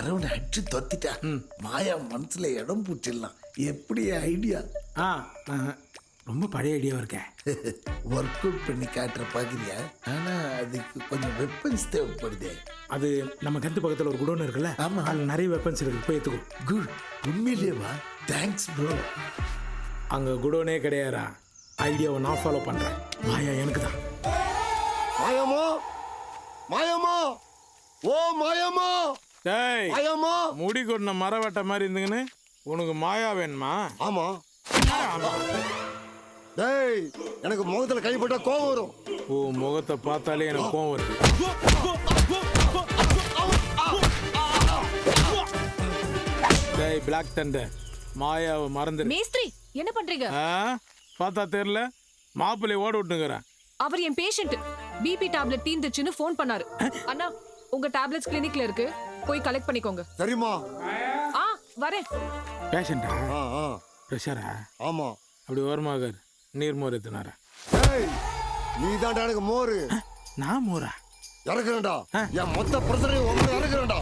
அரவணை அடிச்சு தொத்திட்டா மாயா மனசுல இடம் பூச்சிடலாம். எப்படி ஐடியா? ரொம்ப பழைய ஐடியாவா இருக்கேன். ஒர்க் அவுட் பண்ணி காட்டுற பாக்குறியா? ஆனா அதுக்கு கொஞ்சம் வெப்பன்ஸ் தேவைப்படுதே. அது நம்ம கந்து பக்கத்தில் ஒரு குடோன் இருக்குல்ல, ஆமா. அதில் நிறைய வெப்பன்ஸ் இருக்கு, போய் எடுத்துக்கோ. குட். உண்மையிலேவா? Thanks bro. அங்கே குடோனே கிடையாதா, ஐடியாவை நான் ஃபாலோ பண்ணுறேன். மாயா எனக்கு தான். மாயமோ மாயமோ ஓ மாயமோ டேய், மாயமோ. முடி கொட்டின மரவட்ட மாதிரி இருந்துங்கன்னு உனக்கு மாயா வேணுமா? ஆமா. டேய், எனக்கு முகத்துல கைப்பட்டா கோவம் வரும். ஓ, முகத்தை பார்த்தாலே எனக்கு கோவம் வருது. டேய் பிளாக் தண்டர், மாயாவை மறந்துரு. மேஸ்திரி என்ன பண்றீங்க? பார்த்தா தெரியல, மாப்பிள்ளை ஓட விட்டுங்கிறேன். அவர் என் பேஷண்ட். பிபி டேப்லெட் தீந்துச்சுன்னு ஃபோன் பண்ணாரு. அண்ணா, உங்க டேப்லெட்ஸ் கிளினிக்ல இருக்கு, போய் கலெக்ட் பண்ணிக்கோங்க. சரிம்மா. ஆ வரேன். பேஷண்டா? ஆ ஆ ப்ரெஷரா? ஆமா. அப்படி வருமாகார், நீர்மோர் எத்துனாரா? டேய், நீ தான்டா எனக்கு மோரு. நான் மோரா? இறக்குறேன்டா. என் மொத்த பிரச்சனையும் உங்களை இறக்குறேன்டா.